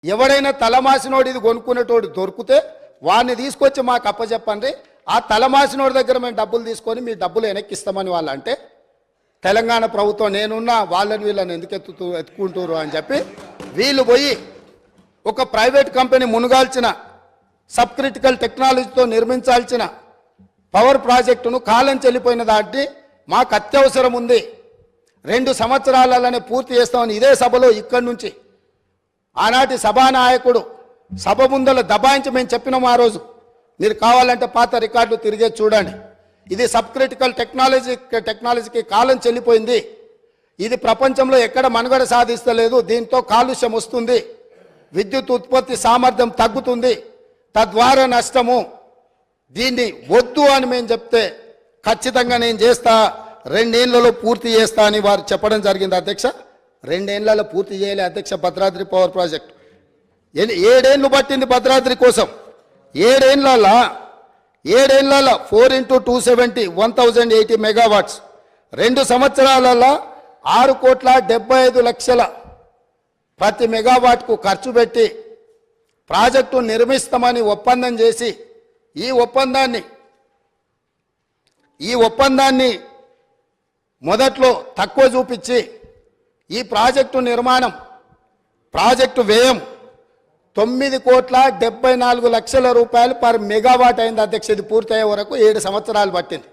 ఎవడైనా తలమాసినోడు ఇది కొనుక్కునేటోడు దొరికితే వాడిని తీసుకొచ్చి మాకు అప్పచెప్పండి, ఆ తలమాసినోడి దగ్గర మేము డబ్బులు తీసుకొని మీ డబ్బులు వెనక్కిస్తామని వాళ్ళు అంటే, తెలంగాణ ప్రభుత్వం నేనున్నా వాళ్ళని వీళ్ళని ఎందుకు ఎత్తుకుంటారు అని చెప్పి వీళ్ళు పోయి ఒక ప్రైవేట్ కంపెనీ మునుగాల్చిన సబ్ క్రిటికల్ టెక్నాలజీతో నిర్మించాల్సిన పవర్ ప్రాజెక్టును కాలం చెల్లిపోయిన దాన్ని మాకు అత్యవసరం ఉంది, 2 సంవత్సరాలనే పూర్తి చేస్తామని ఇదే సభలో ఇక్కడి నుంచి ఆనాటి సభానాయకుడు సభ ముందల దబాయించి మేము చెప్పినాము. ఆ రోజు మీరు కావాలంటే పాత రికార్డులు తిరిగే చూడండి. ఇది సబ్ క్రిటికల్ టెక్నాలజీకి కాలం చెల్లిపోయింది, ఇది ప్రపంచంలో ఎక్కడ మనుగడ సాధిస్తలేదు, దీంతో కాలుష్యం వస్తుంది, విద్యుత్ ఉత్పత్తి సామర్థ్యం తగ్గుతుంది, తద్వారా నష్టము, దీన్ని వద్దు అని మేము చెప్తే ఖచ్చితంగా నేను చేస్తా, 2 ఏళ్లలో పూర్తి చేస్తా అని వారు చెప్పడం జరిగింది. అధ్యక్ష 2 ఏళ్లలో పూర్తి చేయలే అధ్యక్ష. భద్రాద్రి పవర్ ప్రాజెక్ట్ 7 ఏళ్ళు పట్టింది భద్రాద్రి కోసం. 7 ఏళ్లలో 4 × 270 1080 మెగావాట్స్, 2 సంవత్సరాలలో 6,75,00,000 ప్రతి మెగావాట్కు ఖర్చు పెట్టి ప్రాజెక్టు నిర్మిస్తామని ఒప్పందం చేసి ఈ ఒప్పందాన్ని మొదట్లో తక్కువ చూపించి ఈ ప్రాజెక్టు నిర్మాణం ప్రాజెక్టు వ్యయం 9,74,00,000 రూపాయలు పర్ మెగావాట్ అయింది అధ్యక్ష. ఇది పూర్తయ్యే వరకు 7 సంవత్సరాలు పట్టింది.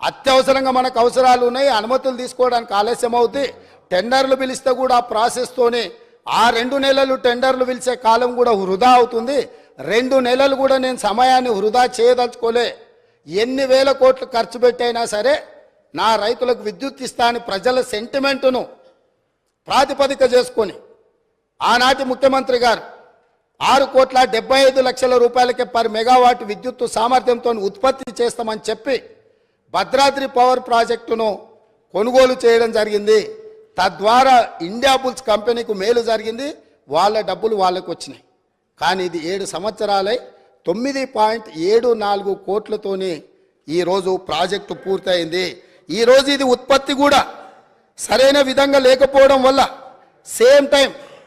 అత్యవసరంగా మనకు అవసరాలు ఉన్నాయి, అనుమతులు తీసుకోవడానికి ఆలస్యం అవుతుంది, టెండర్లు పిలిస్తే కూడా ఆ ప్రాసెస్తోనే ఆ 2 నెలలు టెండర్లు పిలిచే కాలం కూడా వృధా అవుతుంది. 2 నెలలు కూడా నేను సమయాన్ని వృధా చేయదలుచుకోలే. ఎన్ని వేల కోట్లు ఖర్చు పెట్టైనా సరే నా రైతులకు విద్యుత్ ఇస్తా అని ప్రజల సెంటిమెంటును ప్రాతిపదిక చేసుకొని ఆనాటి ముఖ్యమంత్రి గారు 6,75,00,000 రూపాయలకే పర్ మెగావాట్ విద్యుత్ సామర్థ్యంతో ఉత్పత్తి చేస్తామని చెప్పి భద్రాద్రి పవర్ ప్రాజెక్టును కొనుగోలు చేయడం జరిగింది. తద్వారా ఇండియా బుల్స్ కంపెనీకి మేలు జరిగింది, వాళ్ళ డబ్బులు వాళ్ళకు వచ్చినాయి. కానీ ఇది 7 సంవత్సరాలై 9.74 కోట్లతోని ఈరోజు ప్రాజెక్టు పూర్తయింది. ఈరోజు ఇది ఉత్పత్తి కూడా సరైన విధంగా లేకపోవడం వల్ల సేమ్ టైం